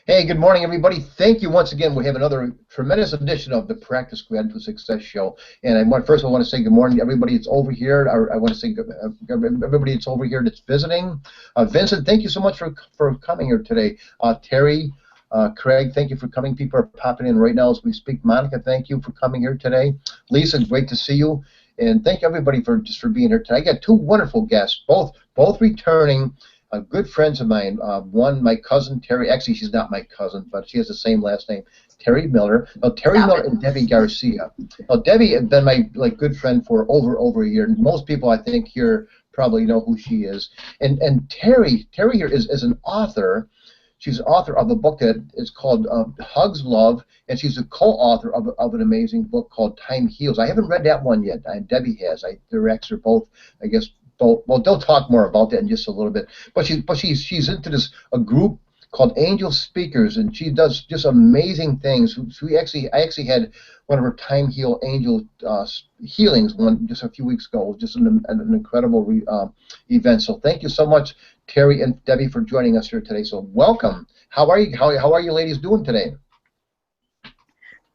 Hey, good morning, everybody. Thank you once again. We have another tremendous edition of the Practice Gratitude Success Show. And first, I want to say good morning to everybody that's over here. I want to say everybody that's over here that's visiting. Vincent, thank you so much for coming here today. Terry, Craig, thank you for coming. People are popping in right now as we speak. Monica, thank you for coming here today. Lisa, great to see you. And thank everybody for being here today. I got two wonderful guests, both returning. Good friends of mine. One, my cousin Terry. Actually, she's not my cousin, but she has the same last name, Terry Miller. Now, Terry Miller and Debbie Garcia. Now, Debbie has been my good friend for over a year. Most people, I think, here probably know who she is. And Terry here is an author. She's an author of a book that is called Hugs Love, and she's a co-author of an amazing book called Time Heals. I haven't read that one yet. Debbie has. Their ex are both, I guess. Well, they'll talk more about that in just a little bit. But she's into a group called Angel Speakers, and she does just amazing things. I actually had one of her Time Heal Angel healings just a few weeks ago. Just an incredible event. So thank you so much, Terry and Debbie, for joining us here today. So welcome. How are you? How are you ladies doing today?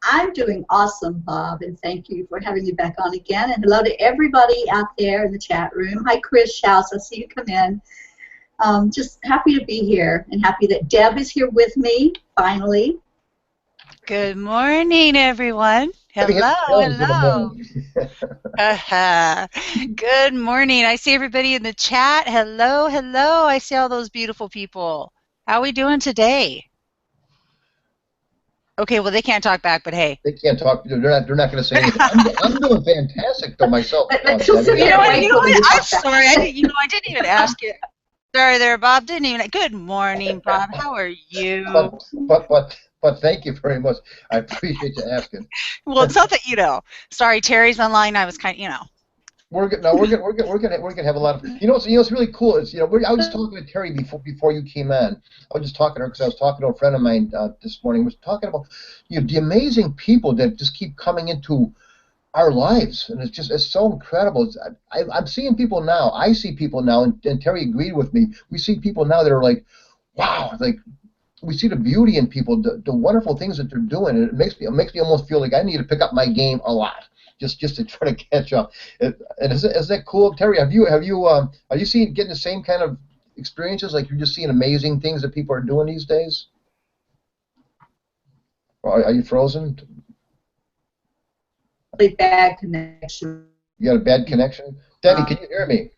I'm doing awesome, Bob, and thank you for having me back on again. And hello to everybody out there in the chat room. Hi, Chris Schaus. I see you come in. Just happy to be here and happy that Deb is here with me, finally. Good morning, everyone. Hello. Good morning. I see everybody in the chat. Hello. I see all those beautiful people. How are we doing today? Okay, well, they can't talk back, but hey. They can't talk. They're not going to say anything. I'm doing fantastic though myself. You know what? I'm sorry. I didn't even ask you. Sorry there, Bob. Didn't even. Good morning, Bob. How are you? But thank you very much. I appreciate you asking. Well, it's not that Sorry, Terry's online. I was We're gonna have a lot of it's really cool. It's I was talking to Terry before you came in. I was just talking to her because I was talking to a friend of mine this morning. Was talking about the amazing people that just keep coming into our lives, and it's so incredible. I'm seeing people now. I see people now, and Terry agreed with me. We see people now that are like, wow, like we see the beauty in people, the wonderful things that they're doing, and it makes me almost feel like I need to pick up my game a lot. Just to try to catch up. And is that cool, Terry? Are you getting the same kind of experiences? Like you're just seeing amazing things that people are doing these days? Are you frozen? Bad connection. You got a bad connection, Debbie? Can you hear me?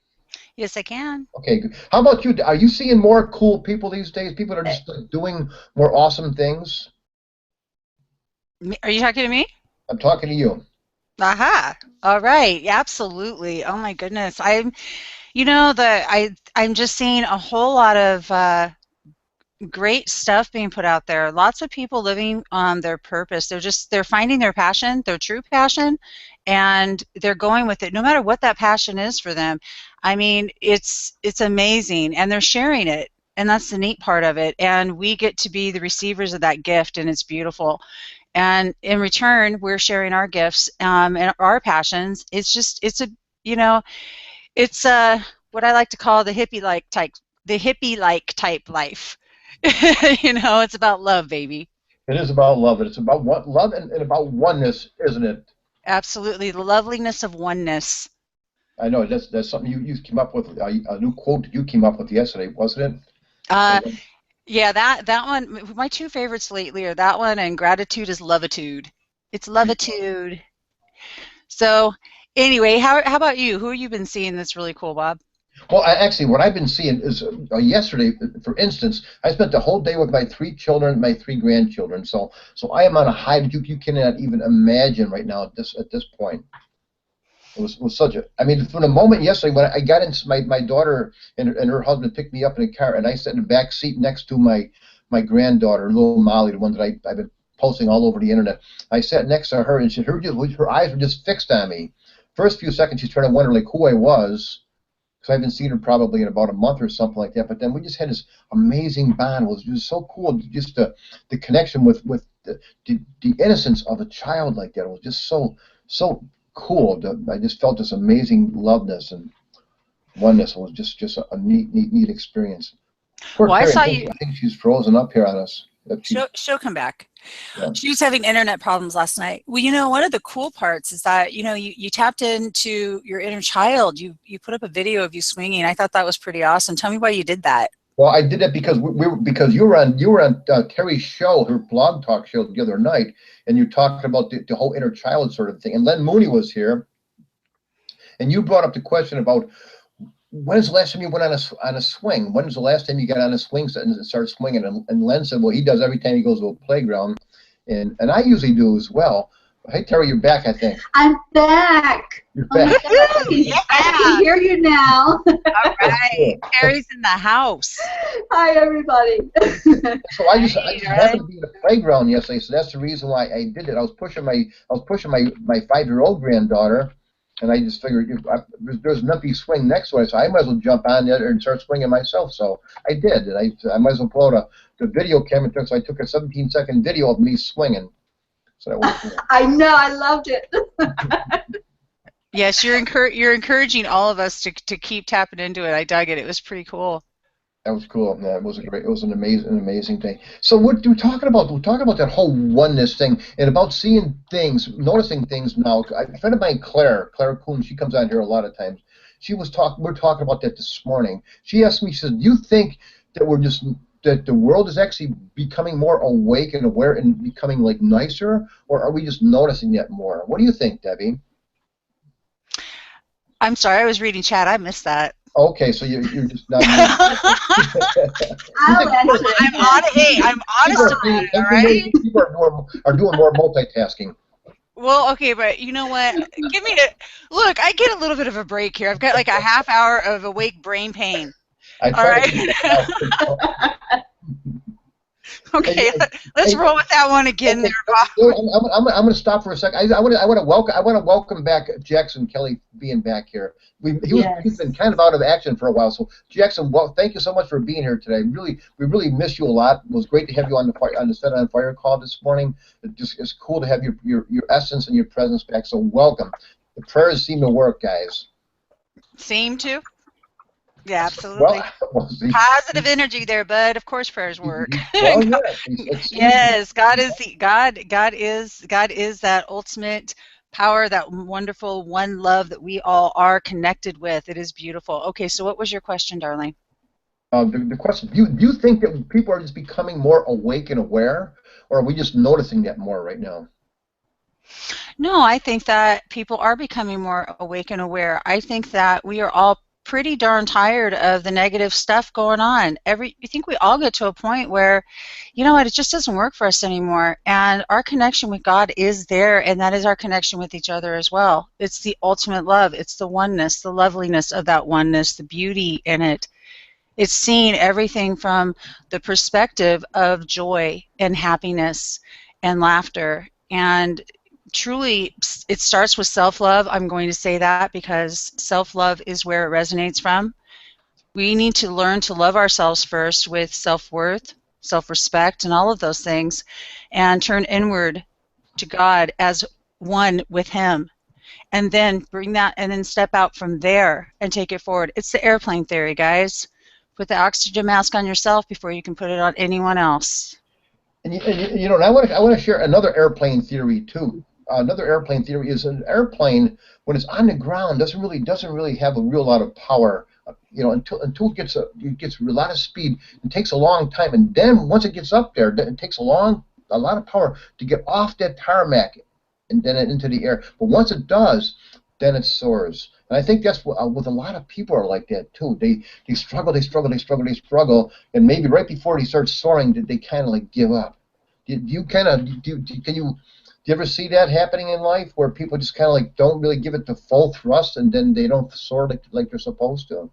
Yes, I can. Okay, good. How about you? Are you seeing more cool people these days? People that are just doing more awesome things. Are you talking to me? I'm talking to you. Aha. All right. Absolutely. Oh my goodness. I'm just seeing a whole lot of great stuff being put out there. Lots of people living on their purpose. They're finding their passion, their true passion, and they're going with it no matter what that passion is for them. I mean, it's amazing, and they're sharing it. And that's the neat part of it. And we get to be the receivers of that gift, and it's beautiful. And in return, we're sharing our gifts and our passions. It's what I like to call the hippie-like type life. It's about love, baby. It is about love. It's about love and about oneness, isn't it? Absolutely, the loveliness of oneness. I know that's something you came up with, a new quote you came up with yesterday, wasn't it? Yeah, that one. My two favorites lately are that one and gratitude is loveitude. It's loveitude. So, anyway, how about you? Who have you been seeing that's really cool, Bob? Well, actually, what I've been seeing is yesterday, for instance, I spent the whole day with my 3 children, my 3 grandchildren. So I am on a high that you cannot even imagine right now at this point. It was such a. I mean, from the moment yesterday when I got into my daughter and her husband picked me up in the car, and I sat in the back seat next to my granddaughter, little Molly, the one that I've been posting all over the internet. I sat next to her, and her eyes were just fixed on me. First few seconds, she's trying to wonder like who I was, because I haven't seen her probably in about a month or something like that. But then we just had this amazing bond. It was just so cool, just the connection with the innocence of a child like that. It was just so cool. I just felt this amazing loveness and oneness. It was just a neat experience. Poor Well, Terry, I saw you. I think she's frozen up here on us. She'll come back. Yeah. She was having internet problems last night. Well, you know, one of the cool parts is that, you know, you tapped into your inner child. You put up a video of you swinging. I thought that was pretty awesome. Tell me why you did that. Well, I did that because because you were on Teri's show, her blog talk show the other night, and you talked about the whole inner child sort of thing. And Len Mooney was here, and you brought up the question about when's the last time you went on a swing? When's the last time you got on a swing set and started swinging? And Len said, well, he does every time he goes to a playground, and I usually do as well. Hey, Teri, you're back, I think. I'm back. You're back. Oh I can hear you now. All right. Teri's in the house. Hi, everybody. So I just happened to be in the playground yesterday, so that's the reason why I did it. I was pushing my 5-year-old granddaughter, and I just figured there's an empty swing next to it, so I might as well jump on there and start swinging myself. So I did, and I might as well pull out the video camera. So I took a 17-second video of me swinging. So that was cool. I know, I loved it. Yes, you're encouraging all of us to keep tapping into it. I dug it. It was pretty cool. That was cool. Yeah, it was an amazing thing. So we're talking about that whole oneness thing and about seeing things, noticing things now. A friend of mine, Claire Kuhn, she comes on here a lot of times. We're talking about that this morning. She asked me, she said, "Do you think that the world is actually becoming more awake and aware and becoming like nicer, or are we just noticing that more? What do you think, Debbie?" I'm sorry, I was reading chat. I missed that. Okay, so you're just not. I'll answer it. I'm honest about it, all right? People are doing more multitasking. Well, okay, but you know what? Look, I get a little bit of a break here. I've got like a half hour of awake brain pain. All right. Okay, let's roll with that one again, there, Bob. I'm going to stop for a second. I want to welcome back Jackson Kelly being back here. He's been kind of out of action for a while. So Jackson, well, thank you so much for being here today. We really miss you a lot. It was great to have you on the Set on Fire call this morning. It's cool to have your essence and your presence back. So welcome. The prayers seem to work, guys. Seem to. Yeah, absolutely. Well, positive energy there, bud. Of course, prayers work. Well, yes, God is that ultimate power, that wonderful one love that we all are connected with. It is beautiful. Okay, so what was your question, darling? The question: Do you think that people are just becoming more awake and aware, or are we just noticing that more right now? No, I think that people are becoming more awake and aware. I think that we are all pretty darn tired of the negative stuff going on. I think we all get to a point where, you know what, it just doesn't work for us anymore. And our connection with God is there, and that is our connection with each other as well. It's the ultimate love. It's the oneness, the loveliness of that oneness, the beauty in it. It's seeing everything from the perspective of joy and happiness and laughter. And truly, it starts with self-love. I'm going to say that because self-love is where it resonates from. We need to learn to love ourselves first with self-worth, self-respect, and all of those things, and turn inward to God as one with Him. And then bring that, and then step out from there and take it forward. It's the airplane theory, guys. Put the oxygen mask on yourself before you can put it on anyone else. And you know, I want to share another airplane theory too. Another airplane theory is an airplane when it's on the ground doesn't really have a real lot of power. You know, until it gets a lot of speed. It takes a long time, and then once it gets up there, it takes a lot of power to get off that tarmac and then into the air. But once it does, then it soars. And I think that's what with a lot of people are like that too. They struggle, and maybe right before they start soaring, they kind of like give up. Do you ever see that happening in life where people just kind of like don't really give it the full thrust and then they don't soar like they're supposed to?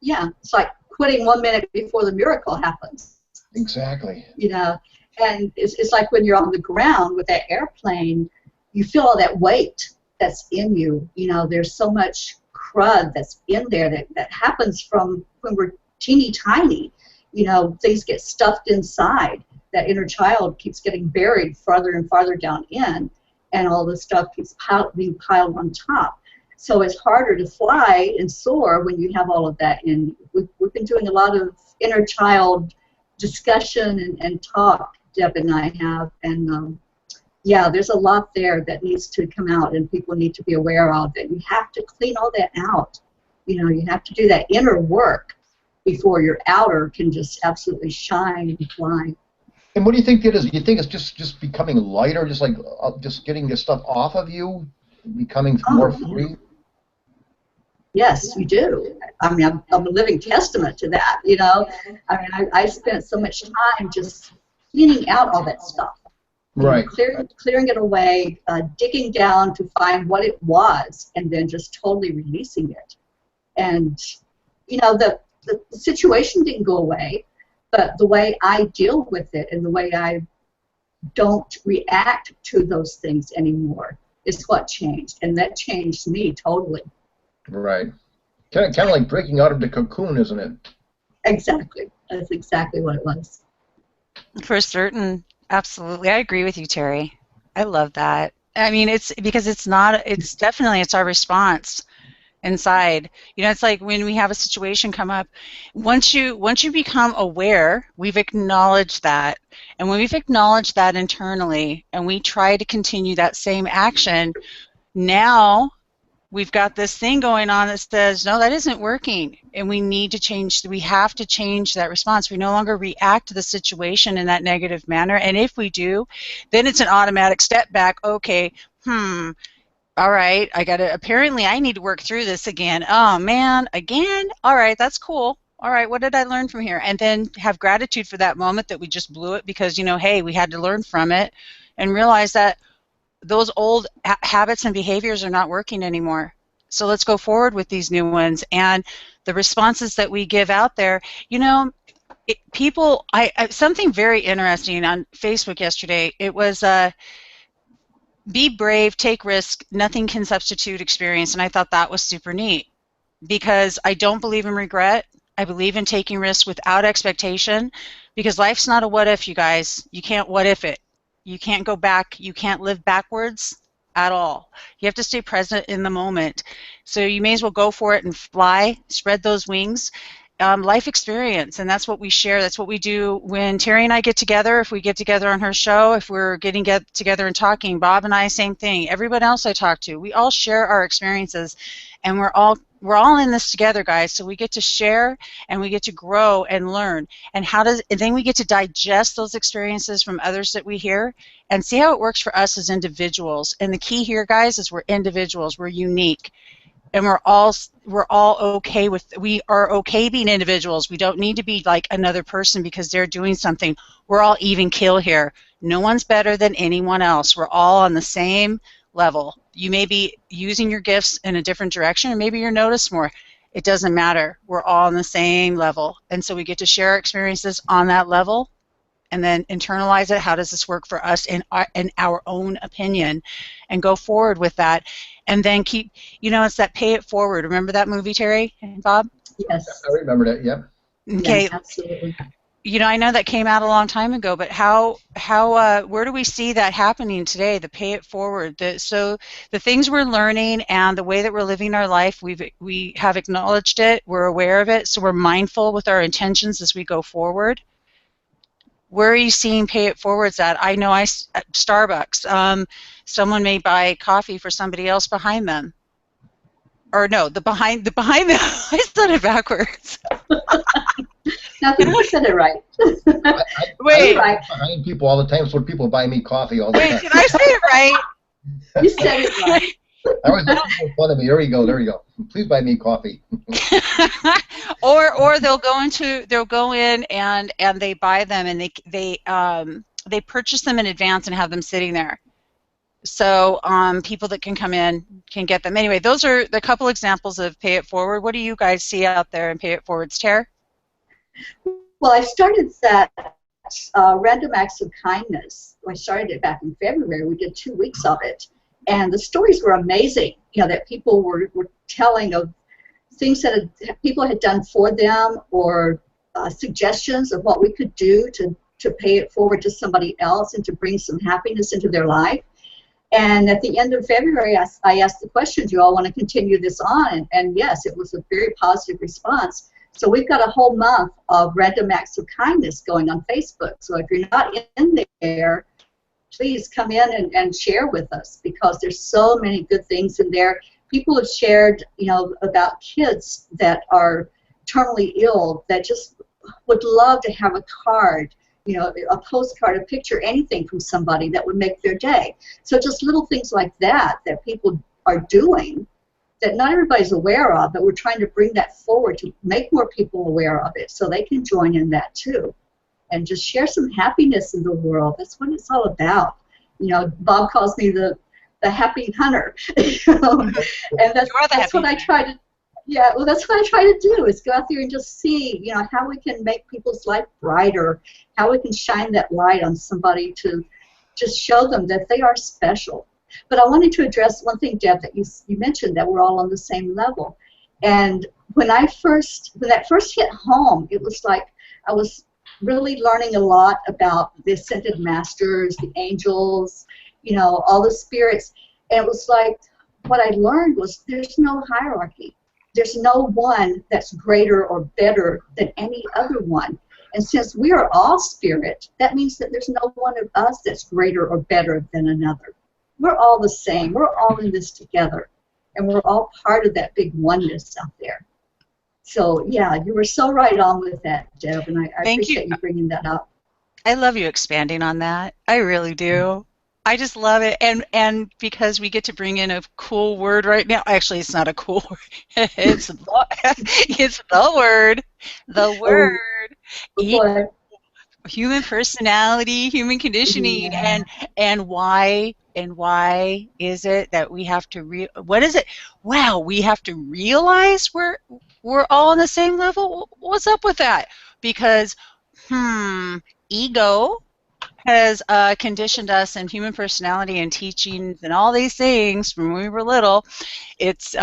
Yeah, it's like quitting 1 minute before the miracle happens. Exactly. You know, and it's like when you're on the ground with that airplane, you feel all that weight that's in you. You know, there's so much crud that's in there that happens from when we're teeny tiny. You know, things get stuffed inside. That inner child keeps getting buried farther and farther down in, and all this stuff keeps being piled on top. So it's harder to fly and soar when you have all of that in. We've been doing a lot of inner child discussion and talk Deb and I have, and yeah, there's a lot there that needs to come out, and people need to be aware of that. You have to clean all that out. You know, you have to do that inner work before your outer can just absolutely shine and fly. And what do you think it is? Do you think it's just becoming lighter, just like just getting this stuff off of you, becoming more free? Yes, you do. I mean, I'm a living testament to that, you know. I mean, I spent so much time just cleaning out all that stuff. Right. Clearing it away, digging down to find what it was, and then just totally releasing it. And, you know, the situation didn't go away, but the way I deal with it and the way I don't react to those things anymore is what changed. And that changed me totally. Right. Kind of like breaking out of the cocoon, isn't it? Exactly. That's exactly what it was. For certain. Absolutely. I agree with you, Teri. I love that. I mean, it's because it's definitely our response inside. You know, it's like when we have a situation come up, once you become aware, we've acknowledged that. And when we've acknowledged that internally and we try to continue that same action, now we've got this thing going on that says, no, that isn't working, and we need to change. We have to change that response. We no longer react to the situation in that negative manner, and if we do, then it's an automatic step back. Okay, all right, apparently I need to work through this again. Oh man, again? All right, that's cool. All right, what did I learn from here? And then have gratitude for that moment that we just blew it because, you know, hey, we had to learn from it and realize that those old habits and behaviors are not working anymore. So let's go forward with these new ones. And the responses that we give out there, you know, something very interesting on Facebook yesterday. It was be brave, take risk, nothing can substitute experience. And I thought that was super neat because I don't believe in regret. I believe in taking risks without expectation because life's not a what if, you guys. You can't what if it. You can't go back. You can't live backwards at all. You have to stay present in the moment. So you may as well go for it and fly, spread those wings. Life experience, and that's what we share. That's what we do when Teri and I get together. If we get together on her show, if we're getting together and talking, Bob and I, same thing. Everyone else I talk to, we all share our experiences, and we're all in this together, guys. So we get to share, and we get to grow and learn. And then we get to digest those experiences from others that we hear, and see how it works for us as individuals. And the key here, guys, is we're individuals. We're unique. And we are okay being individuals. We don't need to be like another person because they're doing something. We're all even keel here. No one's better than anyone else. We're all on the same level. You may be using your gifts in a different direction, or maybe you're noticed more. It doesn't matter. We're all on the same level. And so we get to share our experiences on that level and then internalize it. How does this work for us in our own opinion? And go forward with that. And then keep, you know, it's that pay it forward. Remember that movie, Teri and Bob? Yes. I remember that, yeah. Okay. Yes, absolutely. You know, I know that came out a long time ago, but where do we see that happening today, the pay it forward? So the things we're learning and the way that we're living our life, we have acknowledged it, we're aware of it, so we're mindful with our intentions as we go forward. Where are you seeing pay it forwards at? I know at Starbucks. Someone may buy coffee for somebody else behind them. Or no, the behind them. I said it backwards. Now, you said it right. Wait. I behind people all the time, so people buy me coffee all the time. Wait, did I say it right? You said it right. I was making fun of me. There you go. Please buy me coffee. or they'll go in and they buy them and they purchase them in advance and have them sitting there. So people that can come in can get them. Anyway, those are the couple examples of pay it forward. What do you guys see out there in pay it forwards, Teri? Well, I started that Random Acts of Kindness. I started it back in February. We did 2 weeks of it. And the stories were amazing, you know, that people were telling of things that people had done for them, or suggestions of what we could do to pay it forward to somebody else and to bring some happiness into their life. And at the end of February, I asked the question, do you all want to continue this on? And yes, it was a very positive response. So we've got a whole month of random acts of kindness going on Facebook. So if you're not in there, please come in and share with us, because there's so many good things in there. People have shared, about kids that are terminally ill that just would love to have a card, a postcard, a picture, anything from somebody that would make their day. So just little things like that people are doing that not everybody's aware of, but we're trying to bring that forward to make more people aware of it so they can join in that too. And just share some happiness in the world. That's what it's all about. Bob calls me the happy hunter. And that's what I try to. Yeah, well, that's what I try to do, is go out there and just see, how we can make people's life brighter, how we can shine that light on somebody to just show them that they are special. But I wanted to address one thing, Deb, that you mentioned, that we're all on the same level. And when that first hit home, it was like I was really learning a lot about the ascended masters, the angels, all the spirits. And it was like, what I learned was there's no hierarchy. There's no one that's greater or better than any other one. And since we are all spirit, that means that there's no one of us that's greater or better than another. We're all the same. We're all in this together. And we're all part of that big oneness out there. So, yeah, you were so right on with that, Deb, and I appreciate you bringing that up. I love you expanding on that. I really do. I just love it. And because we get to bring in a cool word right now. Actually, it's not a cool word. It's the word. The word. Oh, human personality, human conditioning, yeah. and why is it that we have to what is it? Wow, we have to realize we're all on the same level. What's up with that? Because ego has conditioned us, in human personality and teachings and all these things from when we were little. It's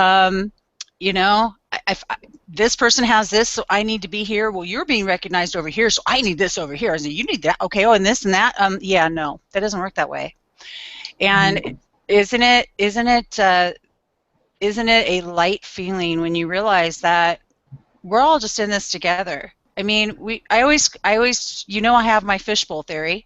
this person has this, so I need to be here. Well, you're being recognized over here, so I need this over here. So you need that. Okay, and this and that. Yeah, no, that doesn't work that way. And isn't it a light feeling when you realize that we're all just in this together? I mean, I always, I have my fishbowl theory.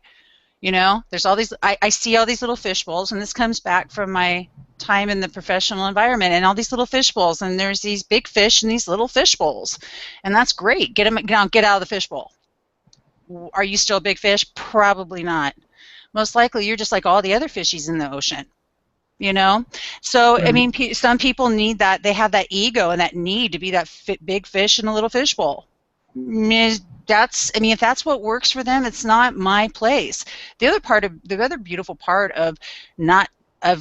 There's all these. I see all these little fishbowls, and this comes back from my time in the professional environment, and all these little fish bowls, and there's these big fish in these little fish bowls, and that's great. Get out of the fish bowl. Are you still a big fish? Probably not. Most likely you're just like all the other fishies in the ocean. So I mean, some people need that. They have that ego and that need to be that big fish in a little fish bowl. If that's what works for them, it's not my place. The other beautiful part of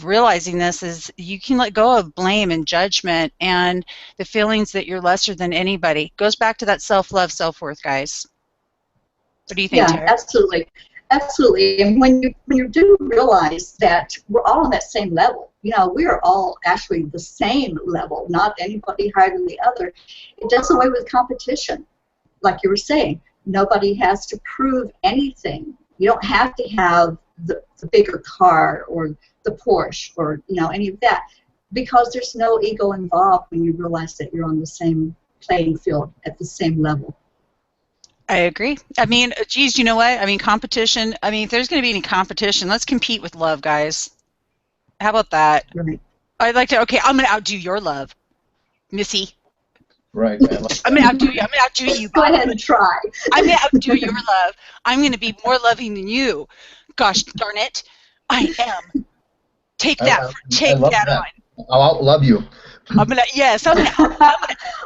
realizing this is you can let go of blame and judgment and the feelings that you're lesser than anybody. Goes back to that self-love, self-worth, guys. What do you think, Teri? Yeah, absolutely. And when you do realize that we're all on that same level, we are all actually the same level, not anybody higher than the other. It does away with competition. Like you were saying, nobody has to prove anything. You don't have to have the bigger car or the Porsche or any of that, because there's no ego involved when you realize that you're on the same playing field at the same level. I agree. I mean, geez, you know what? I mean, competition. I mean, if there's going to be any competition, let's compete with love, guys. How about that? Right. I'd like to. Okay, I'm going to outdo your love, Missy. Right. I'm going to outdo you. I'm going to outdo you. Go ahead and try. I'm going to outdo your love. I'm going to be more loving than you. Gosh darn it, I am. Take that. Take that on. I'll outlove you. I'm gonna. Yes, I'm gonna.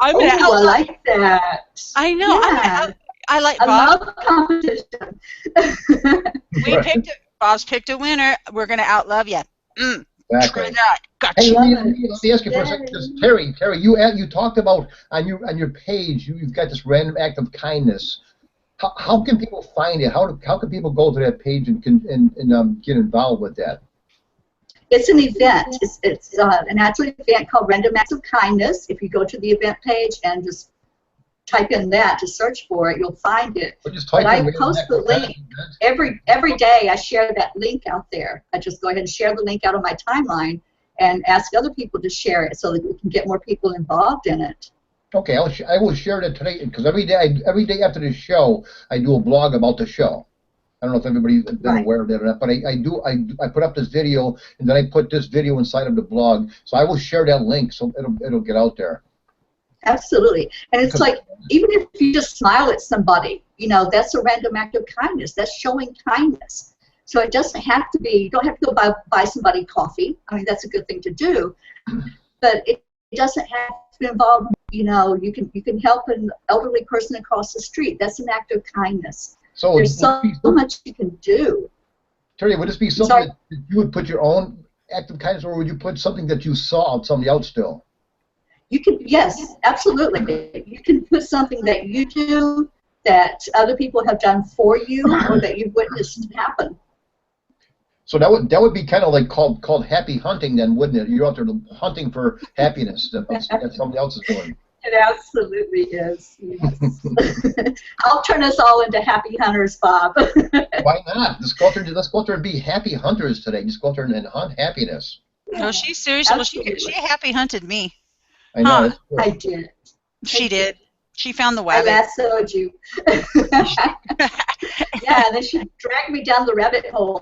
I'm gonna. I like that. I know. Yeah. I like I Bob. love competition. Bob's picked a winner. We're gonna outlove you. Exactly. Try that. Gotcha. Hey, let me ask you for a second. Teri, you talked about on your page. You've got this random act of kindness. How can people find it? How can people go to that page and get involved with that? It's an event. It's an actual event called Random Acts of Kindness. If you go to the event page and just type in that to search for it, you'll find it. But I post the link every day. I share that link out there. I just go ahead and share the link out on my timeline and ask other people to share it so that we can get more people involved in it. Okay, I will share that today because every day after the show, I do a blog about the show. I don't know if everybody's been aware of that or not, but I put up this video and then I put this video inside of the blog. So I will share that link so it'll get out there. Absolutely. And it's like, even if you just smile at somebody, you know, that's a random act of kindness. That's showing kindness. So it doesn't have to be, you don't have to go buy somebody coffee. I mean, that's a good thing to do. But it doesn't have to involve, you know, you can help an elderly person across the street. That's an act of kindness. So there's so much you can do. Terry, would this be something that you would put your own act of kindness, or would you put something that you saw of somebody else do? You can, yes, absolutely. You can put something that you do that other people have done for you, or that you've witnessed happen. So that would be kind of like called happy hunting, then, wouldn't it? You're out there hunting for happiness that somebody else is doing. It absolutely is. Yes. I'll turn us all into happy hunters, Bob. Why not? Let's go out there and be happy hunters today. Just go out there and hunt happiness. No, she's serious. Well, she happy hunted me. I know. Huh. I did. She did. She found the rabbit. I lassoed you. Yeah, and then she dragged me down the rabbit hole.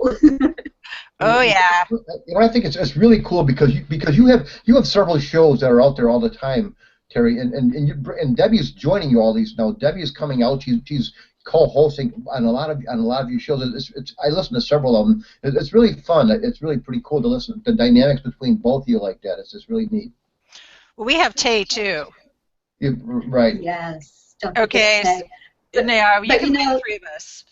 Oh yeah. You know, I think it's really cool because you have several shows that are out there all the time, Terry, and Debbie's joining you all these now. Debbie is coming out. She's co-hosting on a lot of your shows. I listen to several of them. It's really fun. It's really pretty cool to listen to the dynamics between both of you like that. It's just really neat. Well, we have Tay too. Right. Yes. Okay. No, you can make three of us.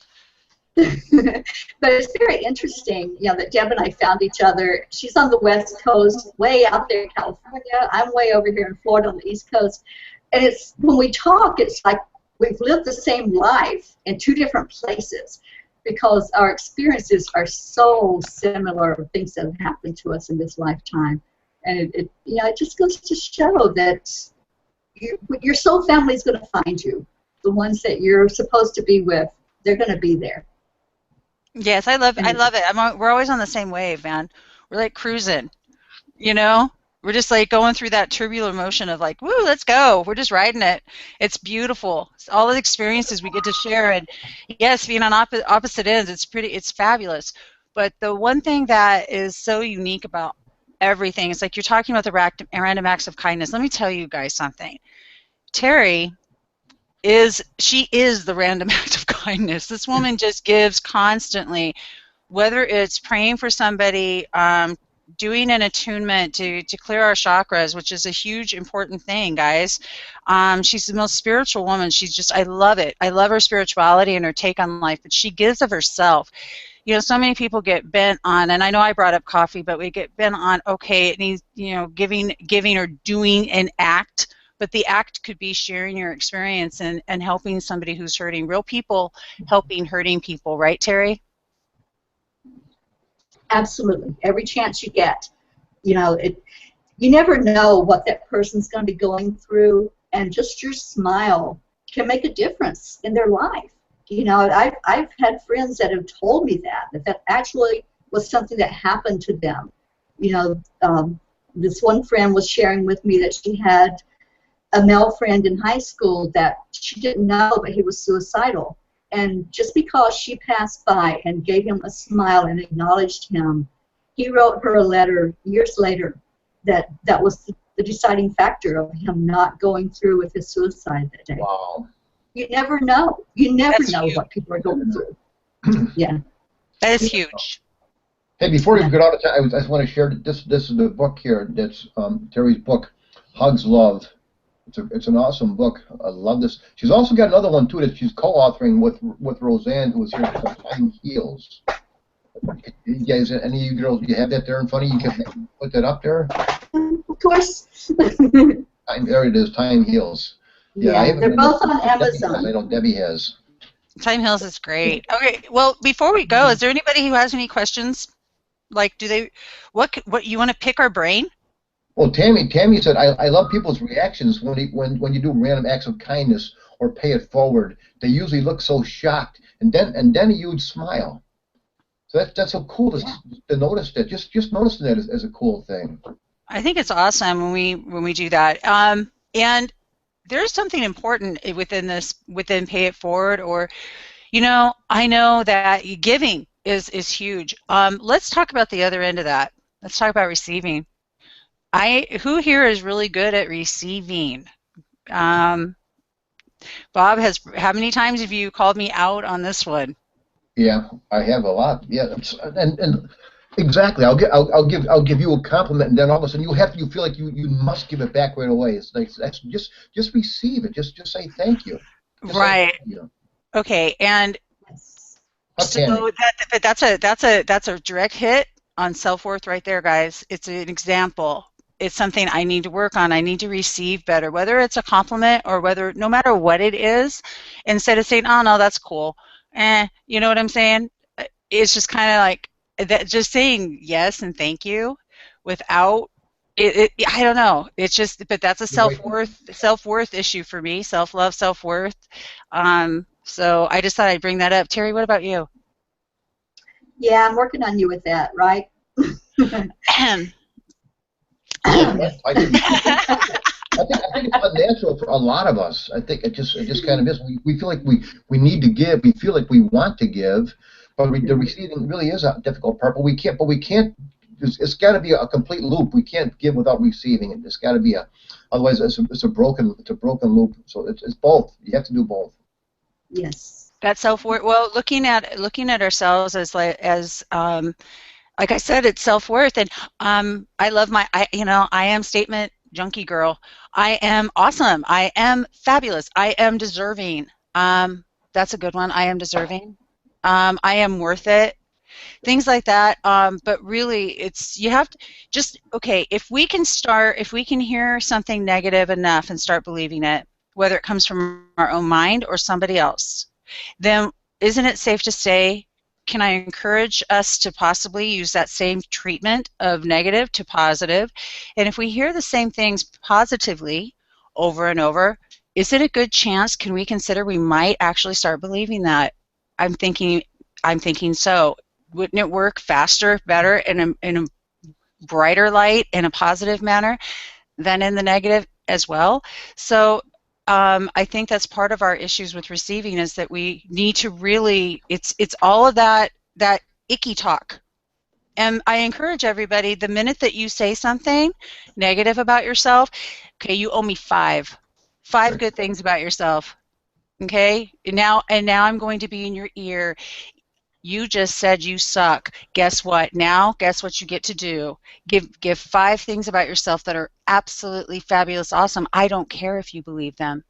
But it's very interesting, you know, that Deb and I found each other. She's on the West Coast, way out there in California. I'm way over here in Florida on the East Coast. And it's when we talk, it's like we've lived the same life in two different places because our experiences are so similar, things that have happened to us in this lifetime. And it just goes to show that your soul family is going to find you. The ones that you're supposed to be with, they're going to be there. Yes, I love it. We're always on the same wave, man. We're like cruising, you know? We're just like going through that turbulent motion of like, woo, let's go. We're just riding it. It's beautiful. It's all the experiences we get to share. And yes, being on opposite ends, it's fabulous. But the one thing that is so unique about everything, it's like you're talking about the random acts of kindness. Let me tell you guys something. Terry is the random act of kindness. This woman just gives constantly, whether it's praying for somebody, doing an attunement to clear our chakras, which is a huge important thing, guys. She's the most spiritual woman. I love it. I love her spirituality and her take on life, but she gives of herself. You know, so many people get bent on, and I know I brought up coffee, but we get bent on, okay, it needs, you know, giving or doing an act, but the act could be sharing your experience and helping somebody who's hurting. Real people helping hurting people, right, Terry? Absolutely. Every chance you get. You know, you never know what that person's going to be going through, and just your smile can make a difference in their life. You know, I've had friends that have told me that actually was something that happened to them. You know, this one friend was sharing with me that she had a male friend in high school that she didn't know, but he was suicidal. And just because she passed by and gave him a smile and acknowledged him, he wrote her a letter years later that was the deciding factor of him not going through with his suicide that day. Wow. You never know. You never know what people are going through. Yeah. That is huge. Hey, before we get out of time, I just want to share this is the book here. That's Terry's book, Hugs Love. It's an awesome book. I love this. She's also got another one too that she's co-authoring with Roseanne, who is here called Time Heals. You guys, any of you girls, you have that there in front of you? You can put that up there. Of course. There it is. Time Heals. Yeah, they're both on Amazon. I know Debbie has. Time Heals is great. Okay, well, before we go, is there anybody who has any questions? Like, what you want to pick our brain? Well, Tammy said, I love people's reactions when you do random acts of kindness or pay it forward. They usually look so shocked, and then you would smile. So that's so cool to notice that. Just noticing that as a cool thing. I think it's awesome when we do that. And there's something important within this, within Pay It Forward, or, you know, I know that giving is huge. Let's talk about the other end of that. Let's talk about receiving. Who here is really good at receiving? Bob, how many times have you called me out on this one? Yeah, I have a lot. Yeah, and exactly. I'll give you a compliment, and then all of a sudden you feel like you must give it back right away. It's like that's just receive it. Just say thank you. Just say Right. thank you. Okay, and Yes. so that's a direct hit on self-worth right there, guys. It's an example. It's something I need to work on. I need to receive better, whether it's a compliment or whether, no matter what it is, instead of saying, "Oh no, that's cool," you know what I'm saying? It's just kind of like that. Just saying yes and thank you without I don't know. It's just, but that's a You're right. self-worth issue for me. Self-love, self-worth. So I just thought I'd bring that up. Terry, what about you? Yeah, I'm working on you with that, right? I think it's unnatural for a lot of us. I think it just kind of is. We feel like we need to give. We feel like we want to give, but the receiving really is a difficult part. But we can't. It's got to be a complete loop. We can't give without receiving it. It's got to be otherwise it's a broken loop. So it's both. You have to do both. Yes. That self-worth. Well, looking at ourselves as like I said, it's self-worth, and I love I am statement junkie girl. I am awesome. I am fabulous. I am deserving. That's a good one. I am deserving. I am worth it. Things like that. But really, you have to just, okay, if we can hear something negative enough and start believing it, whether it comes from our own mind or somebody else, then isn't it safe to say, can I encourage us to possibly use that same treatment of negative to positive? And if we hear the same things positively over and over, is it a good chance, can we consider we might actually start believing that? I'm thinking so. Wouldn't it work faster, better, in a brighter light, in a positive manner than in the negative as well? So I think that's part of our issues with receiving, is that we need to really, it's all of that icky talk. And I encourage everybody, the minute that you say something negative about yourself, okay, you owe me five good things about yourself. Okay, and now I'm going to be in your ear. You just said you suck. Guess what? Now, guess what you get to do? Give 5 things about yourself that are absolutely fabulous, awesome. I don't care if you believe them.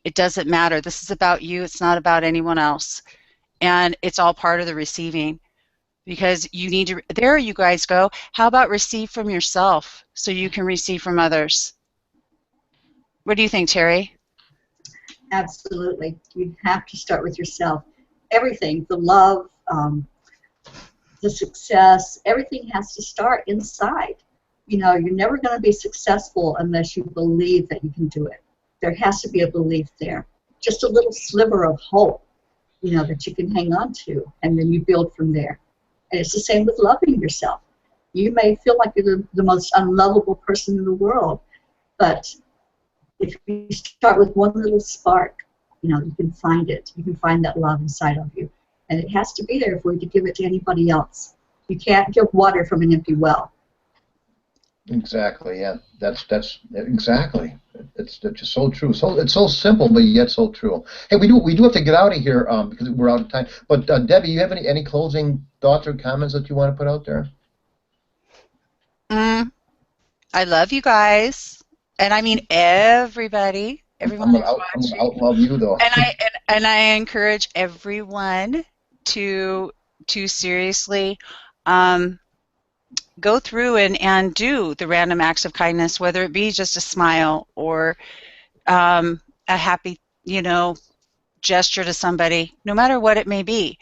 It doesn't matter. This is about you. It's not about anyone else. And it's all part of the receiving, because you need to, there you guys go. How about receive from yourself so you can receive from others? What do you think, Terry? Absolutely. You have to start with yourself. Everything, the love, the success, everything has to start inside. You know, you're never going to be successful unless you believe that you can do it. There has to be a belief there. Just a little sliver of hope, you know, that you can hang on to, and then you build from there. And it's the same with loving yourself. You may feel like you're the most unlovable person in the world, but if you start with one little spark, you know, you can find it. You can find that love inside of you. And it has to be there for you to give it to anybody else. You can't give water from an empty well. Exactly. Yeah. That's exactly. It's just so true. So it's so simple, but yet so true. Hey, we do have to get out of here because we're out of time. But Debbie, you have any closing thoughts or comments that you want to put out there? I love you guys, and I mean everybody. Everyone who's watching. I'm gonna outlove you though. And I encourage everyone to seriously go through and do the random acts of kindness, whether it be just a smile or a happy, you know, gesture to somebody, no matter what it may be.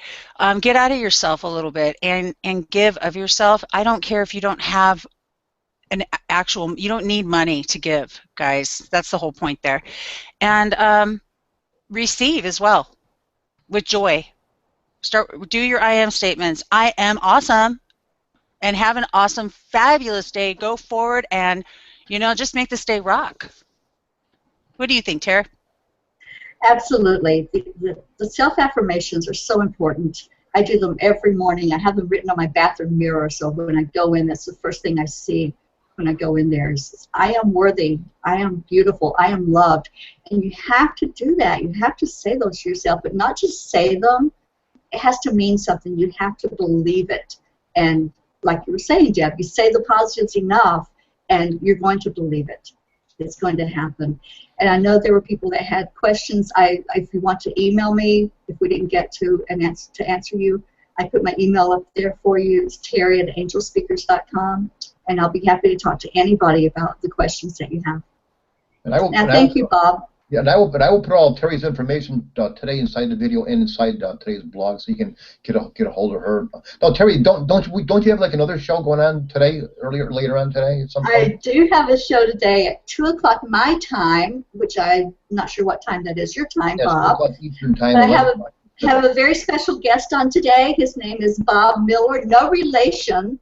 Get out of yourself a little bit and give of yourself. I don't care if you don't have you don't need money to give, guys. That's the whole point there. And receive as well with joy. Do your I am statements. I am awesome, and have an awesome, fabulous day. Go forward and, you know, just make this day rock. What do you think, Tara? Absolutely. The self-affirmations are so important. I do them every morning. I have them written on my bathroom mirror, so when I go in, that's the first thing I see when I go in there is, I am worthy, I am beautiful, I am loved. And you have to do that. You have to say those to yourself, but not just say them. It has to mean something. You have to believe it. And like you were saying, Deb, you say the positives enough, and you're going to believe it. It's going to happen. And I know there were people that had questions. If you want to email me, if we didn't get to answer you, I put my email up there for you. It's Teri@angelspeakers.com, and I'll be happy to talk to anybody about the questions that you have. And I will. Now, thank you, Bob. Yeah, and I will put all Teri's information today inside the video and inside today's blog, so you can get a hold of her. Now, Teri, don't you have like another show going on today, later on today at some point? I do have a show today at 2 o'clock my time, which I'm not sure what time that is your time, yes, Bob. 2 o'clock Eastern time. But I have a very special guest on today. His name is Bob Miller, no relation.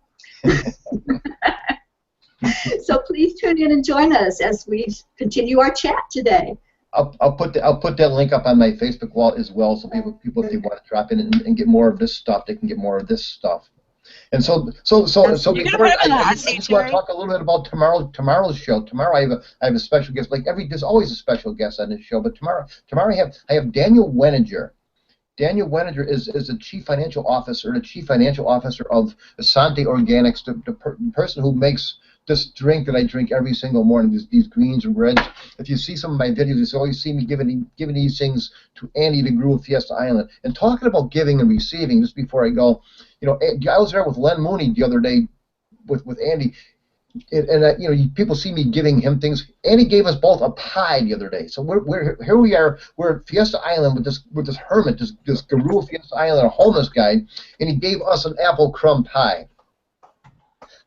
So please tune in and join us as we continue our chat today. I'll put that link up on my Facebook wall as well, so people if they want to drop in and get more of this stuff, they can get more of this stuff. And so before I just want to talk a little bit about tomorrow's show. Tomorrow I have a special guest. There's always a special guest on this show, but tomorrow I have Daniel Weninger. Daniel Weninger is the chief financial officer of Asante Organics, the person who makes this drink that I drink every single morning, these greens and reds. If you see some of my videos, you always see me giving these things to Andy the Guru of Fiesta Island. And talking about giving and receiving, just before I go, I was there with Len Mooney the other day with Andy, and people see me giving him things. Andy gave us both a pie the other day. So here we are. We're at Fiesta Island with this hermit, this Guru of Fiesta Island, a homeless guy, and he gave us an apple crumb pie.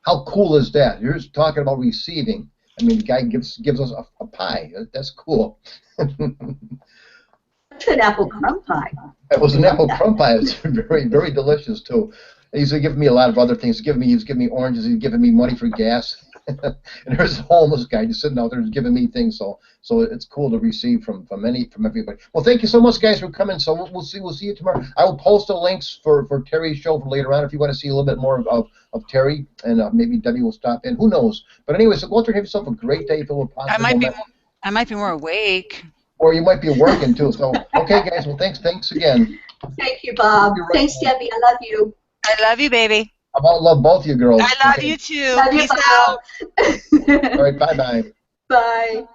How cool is that? You're just talking about receiving. I mean, the guy gives us a pie. That's cool. It's an apple crumb pie. It was an apple crumb pie. It's very, very delicious too. And he's giving me a lot of other things. He's giving me oranges. He's giving me money for gas. And there's a homeless guy just sitting out there giving me things. So it's cool to receive from everybody. Well, thank you so much, guys, for coming. So we'll see you tomorrow. I will post the links for Teri's show for later on if you want to see a little bit more of Teri, and maybe Debbie will stop in. Who knows? But anyway, so go out there and have yourself a great day filled with positive. I might be more awake. Or you might be working too. So okay, guys. Well, thanks again. Thank you, Bob. Thanks, Debbie. I love you. I love you, baby. I love both you girls. I love you too. Love you, Peace out. All right, bye-bye. Bye.